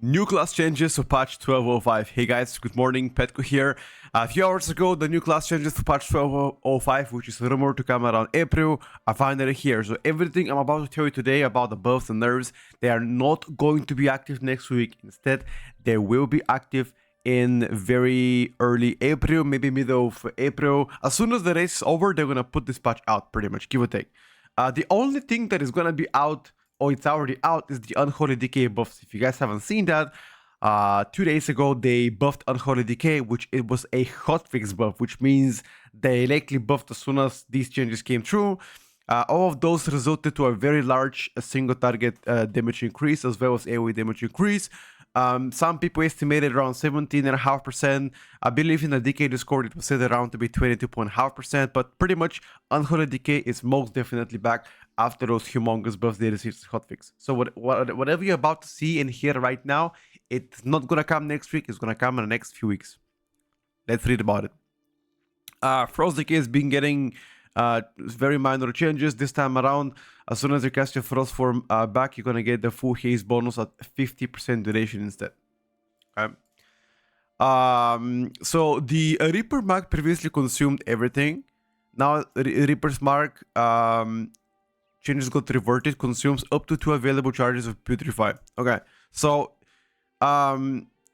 New class changes for patch 12.05. Hey guys, good morning, Petko here. A few hours ago, the new class changes for patch 12.05, which is rumored to come around April, are finally here. So everything I'm about to tell you today about the buffs and nerfs, they are not going to be active next week. Instead, they will be active in very early April, maybe middle of April. As soon as the race is over, they're gonna put this patch out, pretty much, give or take. The only thing that is gonna be out, or it's already out, is the Unholy DK buffs. If you guys haven't seen that, 2 days ago they buffed Unholy DK, which it was a hotfix buff, which means they likely buffed as soon as these changes came through. All of those resulted to a very large single target damage increase, as well as AoE damage increase. Some people estimated around 17.5%. I believe in the DK Discord it was said around to be 22.5%, but pretty much Unholy DK is most definitely back after those humongous buffs they received as hotfix. So whatever you're about to see and hear right now, it's not gonna come next week, it's gonna come in the next few weeks. Let's read about it. Frost DK has been getting very minor changes this time around. As soon as you cast your Frost form back, you're gonna get the full haste bonus at 50% duration instead. Okay. So the Reaper mark previously consumed everything. Now Reaper's mark changes got reverted, consumes up to 2 available charges of Putrefy. Okay, so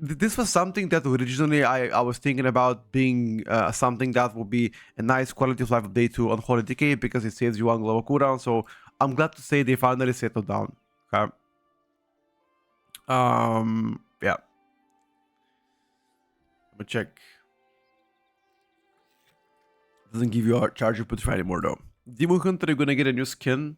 this was something that originally I was thinking about being something that would be a nice quality of life update to Unholy DK because it saves you 1 global cooldown. So I'm glad to say they finally settled down. Okay. Yeah. Let me check. Doesn't give you a charge of Putrefy anymore though. Demon Hunter, you're gonna get a new skin.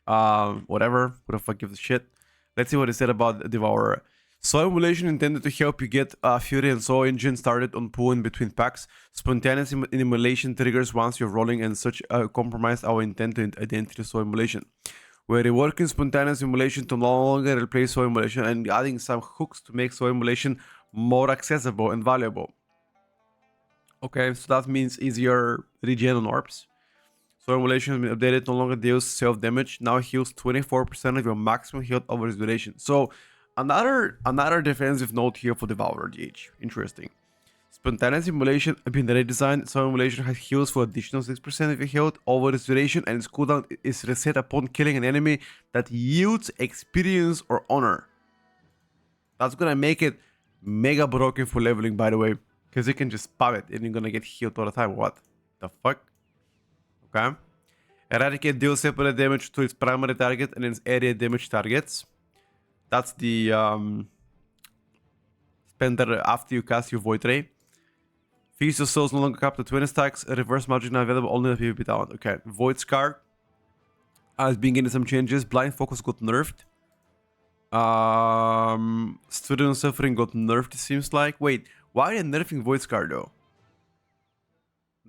Whatever. Who the fuck gives a shit? Let's see what it said about Devourer. Soul Emulation intended to help you get Fury and Soul Engine started on pool in between packs. Spontaneous emulation triggers once you're rolling, and such compromise our intent to identity Soul Emulation. We're reworking Spontaneous Emulation to no longer replace Soul Emulation and adding some hooks to make Soul Emulation more accessible and valuable. Okay, so that means easier regen on orbs. Soul Emulation has been updated, no longer deals self-damage, now heals 24% of your maximum health over its duration. So another defensive note here for Devourer DH. Interesting. Spontaneous Emulation has been redesigned. Soul Emulation has heals for additional 6% of your health over its duration, and its cooldown is reset upon killing an enemy that yields experience or honor. That's gonna make it mega broken for leveling, by the way, because you can just spam it and you're gonna get healed all the time. What the fuck? Okay. Eradicate deals separate damage to its primary target and its area damage targets. That's the spender after you cast your Void Ray. Feast of Souls no longer capped at 20 stacks. Reverse magic now available only in the PvP talent. Okay. Void Scar has been getting some changes. Blind Focus got nerfed. Student Suffering got nerfed, it seems like. Wait, why are they nerfing Void Scar though?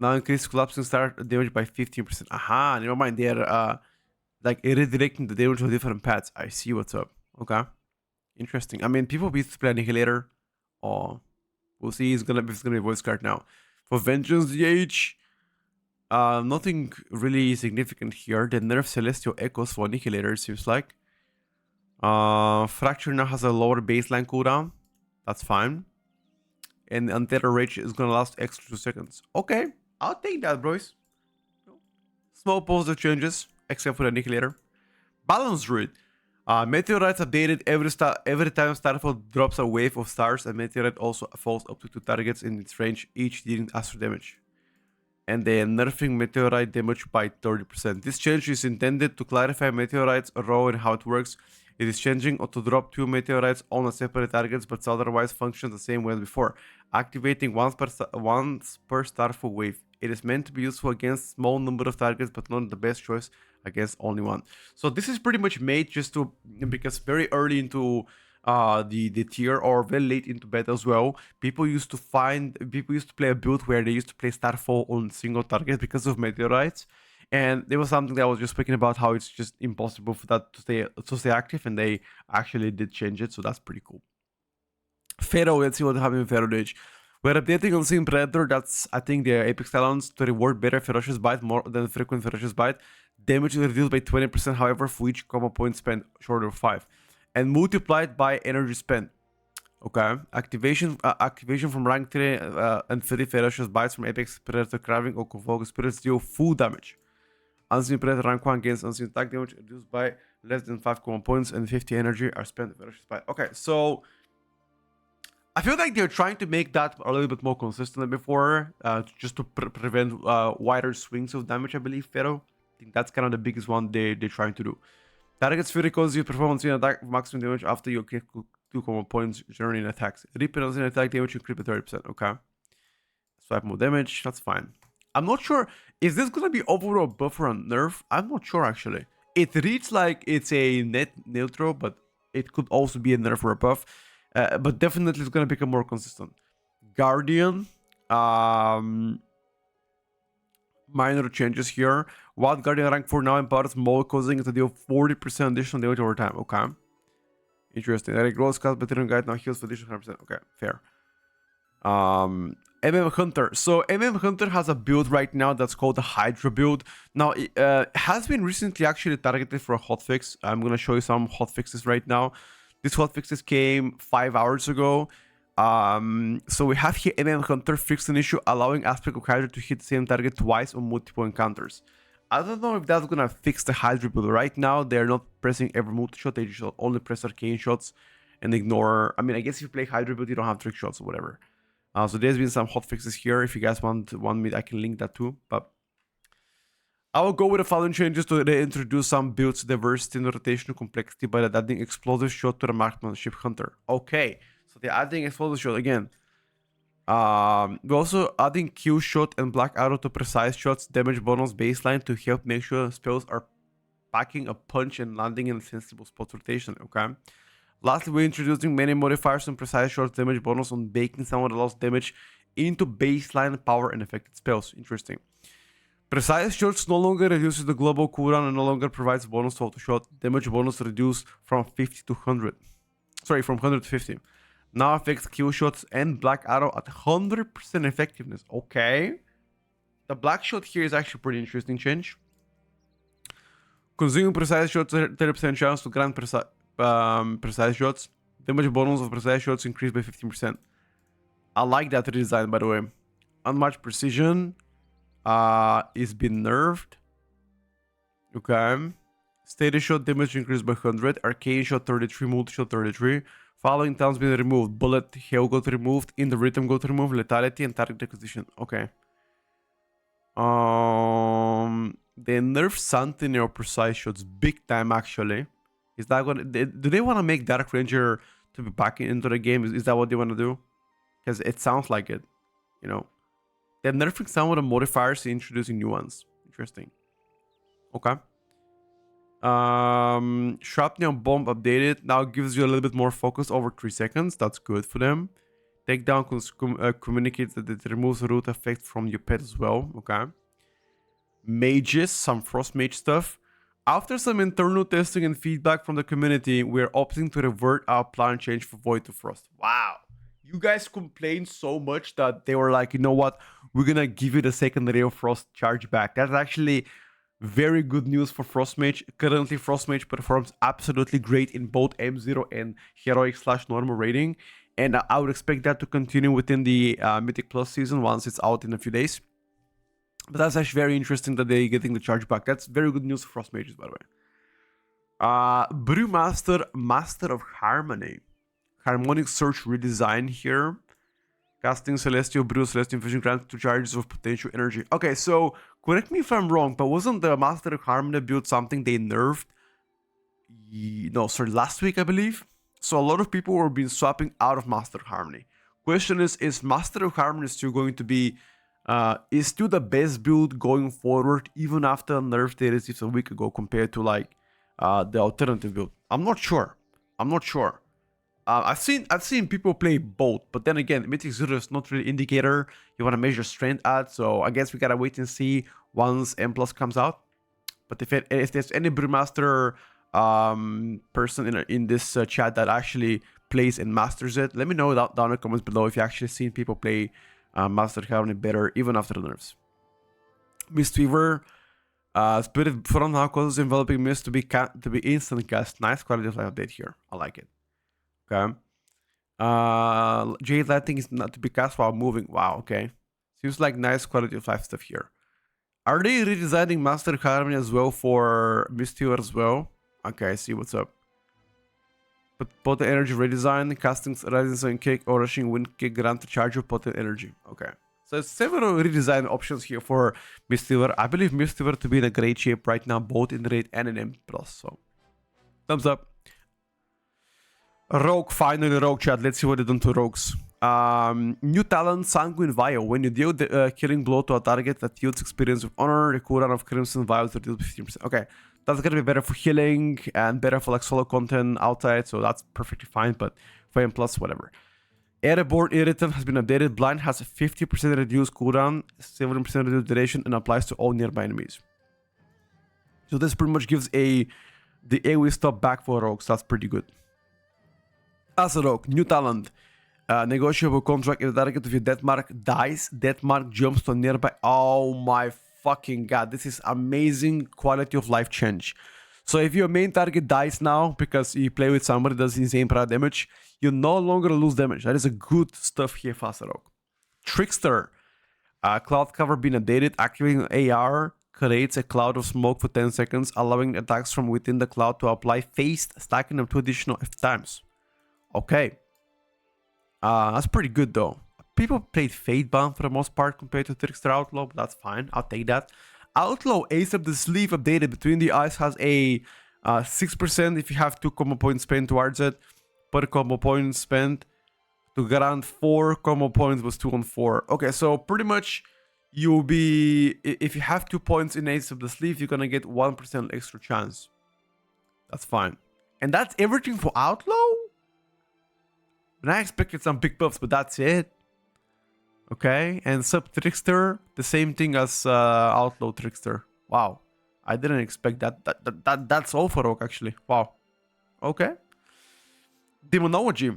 Now increase collapsing star damage by 15%. Aha, never mind. They're like redirecting the damage to different paths. I see what's up. Okay, interesting. I mean, people used to play Annihilator. Oh, we'll see. If it's gonna be Voice Card now. For Vengeance DH, nothing really significant here. They nerf Celestial Echoes for Annihilator, it seems like. Fracture now has a lower baseline cooldown. That's fine. And Untethered Rage is gonna last extra 2 seconds. Okay, I'll take that, boys. Small positive changes, except for the Annihilator. Balance Druid. Meteorites updated every time Starfall drops a wave of stars, and Meteorite also falls up to 2 targets in its range, each dealing astral damage. And they are nerfing Meteorite damage by 30%. This change is intended to clarify Meteorite's role and how it works. It is changing to drop 2 meteorites on a separate targets, but otherwise functions the same way as before, activating once per Starfall wave. It is meant to be useful against small number of targets, but not the best choice against only one. So this is pretty much made just to, because very early into the tier, or very late into beta as well, people used to play a build where they used to play Starfall on single targets because of meteorites. And there was something that I was just speaking about, how it's just impossible for that to stay active, and they actually did change it, so that's pretty cool. Pharaoh, let's see what happened with Pharaoh Age. We're updating Unseen Predator, that's I think the Apex Talents, to reward better Ferocious Bite more than frequent Ferocious Bite. Damage is reduced by 20%, however, for each combo point spent short of 5. And multiplied by energy spent. Okay. Activation from rank 3 and 3 ferocious bites from apex predator carving or convoke spirits deal full damage. Unseen predator rank 1 gains unseen attack damage reduced by less than 5 common points and 50 energy are spent on ferocious bite. Okay, so I feel like they're trying to make that a little bit more consistent than before, just to prevent wider swings of damage, I believe, Pharaoh. I think that's kind of the biggest one they're trying to do. Targets Fury causes you performance in attack maximum damage after you get 2 common points generating attacks. Repenance in attack damage increase by 30%. Okay. Swipe more damage, that's fine. I'm not sure, is this gonna be overall buff or nerf? I'm not sure actually. It reads like it's a net neutral, but it could also be a nerf or a buff. But definitely it's gonna become more consistent. Guardian, minor changes here. Wild Guardian rank 4 now empowers Mole, causing it to deal 40% additional damage over time. Okay. Interesting. Eric Rose cast Veteran Guide now heals for additional 100%. Okay, fair. Hunter. So Hunter has a build right now that's called the Hydra build. Now it has been recently actually targeted for a hotfix. I'm gonna show you some hotfixes right now. These hotfixes came 5 hours ago. So we have here Hunter fixed an issue allowing Aspect of Hydra to hit the same target twice on multiple encounters. I don't know if that's gonna fix the Hydra build. Right now they're not pressing every multi-shot, they just only press arcane shots and ignore. I mean, I guess if you play Hydra build you don't have trick shots or whatever. So there's been some hotfixes here. If you guys want me, I can link that too. But I will go with the following changes to reintroduce some builds diversity and rotational complexity by adding explosive shot to the marksmanship hunter. Okay, so they're adding explosive shot again. We're also adding Q shot and black arrow to precise shots damage bonus baseline to help make sure spells are packing a punch and landing in a sensible spot rotation. Okay. Lastly, we're introducing many modifiers and precise shots damage bonus on baking some of the lost damage into baseline power and affected spells. Interesting. Precise shots no longer reduces the global cooldown and no longer provides bonus to auto shot. Damage bonus reduced from 50 to 100. Sorry, from 100 to 50. Now affects kill shots and black arrow at 100% effectiveness. Okay. The black shot here is actually pretty interesting change. Consuming precise shots 30% chance to grant precise shots. Damage bonus of precise shots increased by 15%. I like that redesign, by the way. Unmatched precision is been nerfed. Okay. Steady shot damage increased by 100. Arcane shot 33. Multi shot 33. Following terms been removed. Bullet, hail got removed. In the rhythm got removed. Lethality and target acquisition. Okay. They nerf Sentinel precise shots big time actually. Is that what? Do they want to make Dark Ranger to be back into the game? Is that what they want to do? Because it sounds like it. You know, they're nerfing some of the modifiers and introducing new ones. Interesting. Okay. Shrapnel bomb updated. Now gives you a little bit more focus over 3 seconds. That's good for them. Takedown communicates that it removes root effect from your pet as well. Okay. Mages, some Frost Mage stuff. After some internal testing and feedback from the community, we're opting to revert our plan change for Void to Frost. Wow. You guys complained so much that they were like, you know what? We're going to give you the secondary of Frost charge back. That's actually very good news for Frost Mage. Currently, Frost Mage performs absolutely great in both M0 and Heroic/normal rating. And I would expect that to continue within the Mythic Plus season once it's out in a few days. But that's actually very interesting that they're getting the charge back. That's very good news for Frost Mages, by the way. Brewmaster, Master of Harmony. Harmonic Search redesign here. Casting Celestial Brew, Celestial Infusion grants 2 charges of potential energy. Okay, so correct me if I'm wrong, but wasn't the Master of Harmony build something they nerfed? No, sorry, last week, I believe. So a lot of people were being swapping out of Master of Harmony. Question is Master of Harmony still going to be is still the best build going forward even after a nerf they received a week ago compared to like the alternative build? I'm not sure. I've seen people play both, but then again, Mythic Zero is not really indicator you want to measure strength at, so I guess we gotta wait and see once M Plus comes out. But if there's any Brewmaster person in this chat that actually plays and masters it, let me know down in the comments below if you actually seen people play Master Harmony better even after the nerfs. Mistweaver, Spirit Front now causes enveloping mist to be instant cast. Nice quality of life update here. I like it. Okay. Jade Lighting is not to be cast while moving. Wow, okay. Seems like nice quality of life stuff here. Are they redesigning Master Harmony as well for Mistweaver as well? Okay, I see what's up. But potent energy redesign, casting rising kick or rushing wind kick grant charge of potent energy. Okay. So several redesign options here for Mistweaver. I believe Mistweaver to be in a great shape right now, both in raid and in M+. So thumbs up. Rogue, finally Rogue chat. Let's see what they done to Rogues. New talent, Sanguine Vial. When you deal the killing blow to a target that yields experience of honor, the cooldown of Crimson Vials reduces 15%. Okay, that's gonna be better for healing and better for like solo content outside, so that's perfectly fine, but for M+, whatever. Airborne Irritant has been updated. Blind has a 50% reduced cooldown, 70% reduced duration, and applies to all nearby enemies. So this pretty much gives the AoE stop back for Rogues. That's pretty good. As a Rogue, new talent. Negotiable contract. If the target of your death mark dies, death mark jumps to a nearby. Oh my fucking god. This is amazing quality of life change. So if your main target dies now because you play with somebody that does insane prior damage, you no longer lose damage. That is a good stuff here for as a Rogue. Trickster. Cloud cover being updated. Activating AR creates a cloud of smoke for 10 seconds, allowing attacks from within the cloud to apply phased, stacking them 2 additional times. Okay. That's pretty good though. People played Fatebound for the most part compared to Trickster Outlaw, but that's fine. I'll take that. Outlaw Ace Up the Sleeve updated. Between the Eyes has a 6% if you have 2 combo points spent towards it. Per combo point spent to grant 4 combo points was 2 on 4. Okay, so pretty much you'll be... If you have 2 points in Ace Up the Sleeve, you're gonna get 1% extra chance. That's fine. And that's everything for Outlaw? And I expected some big buffs, but that's it. Okay, and Sub Trickster, the same thing as Outlaw Trickster. Wow, I didn't expect that. That's all for Rogue actually. Wow. Okay. Demonology.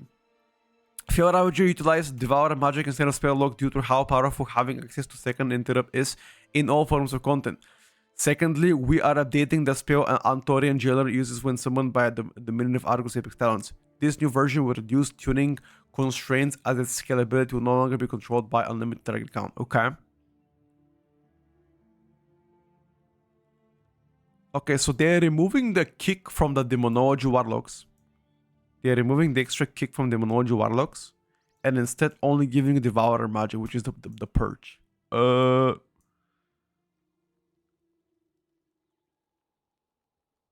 Fiora utilize Devour Magic instead of Spell Lock due to how powerful having access to Second Interrupt is in all forms of content. Secondly, we are updating the spell an Antorian Jailer uses when summoned by the Dominion of Argus Apex Talents. This new version will reduce tuning constraints as its scalability will no longer be controlled by unlimited target count. Okay. Okay, so they're removing the kick from the Demonology Warlocks. They're removing the extra kick from Demonology Warlocks. And instead only giving Devourer Magic, which is the Purge.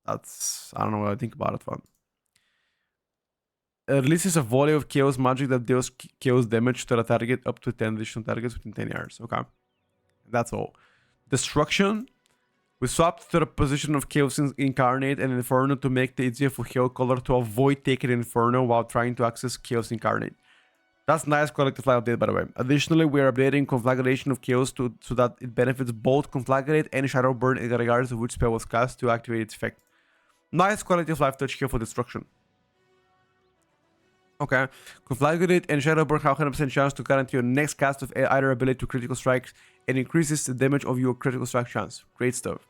That's... I don't know what I think about it, fun. Releases a volley of chaos magic that deals chaos damage to the target up to 10 additional targets within 10 yards. Okay. That's all. Destruction. We swapped to the position of Chaos Incarnate and Inferno to make it easier for Hell Caller to avoid taking Inferno while trying to access Chaos Incarnate. That's nice quality of life update, by the way. Additionally, we are updating Conflagration of Chaos so that it benefits both Conflagrate and Shadow Burn regardless of which spell was cast to activate its effect. Nice quality of life touch here for Destruction. Okay, Conflagrate and Shadow Burn have 100% chance to guarantee your next cast of either ability to critical strikes and increases the damage of your critical strike chance. Great stuff.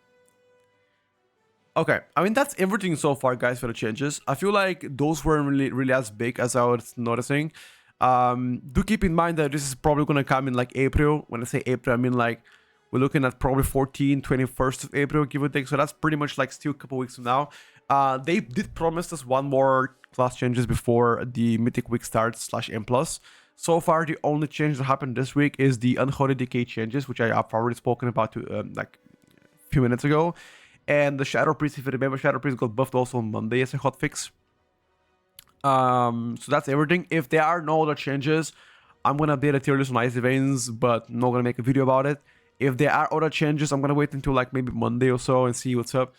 Okay, I mean that's everything so far, guys, for the changes. I feel like those weren't really as big as I was noticing. Do keep in mind that this is probably going to come in like April. When I say April, I mean like we're looking at probably 21st of April, give or take. So that's pretty much like still a couple weeks from now. They did promise us one more class changes before the Mythic Week starts /M+. So far, the only change that happened this week is the Unholy DK changes, which I've already spoken about like a few minutes ago. And the Shadow Priest, if you remember, Shadow Priest got buffed also on Monday as a hotfix. So that's everything. If there are no other changes, I'm going to update a tier list on Icy Veins, but not going to make a video about it. If there are other changes, I'm going to wait until like maybe Monday or so and see what's up.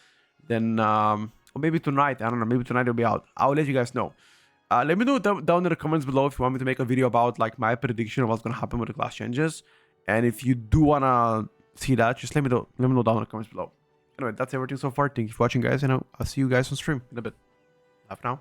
Then... or maybe tonight, I don't know, maybe tonight it'll be out. I'll let you guys know. Let me know down in the comments below if you want me to make a video about like my prediction of what's going to happen with the class changes. And if you do want to see that, just let me know down in the comments below. Anyway, that's everything so far. Thank you for watching, guys, and I'll see you guys on stream in a bit. Bye for now.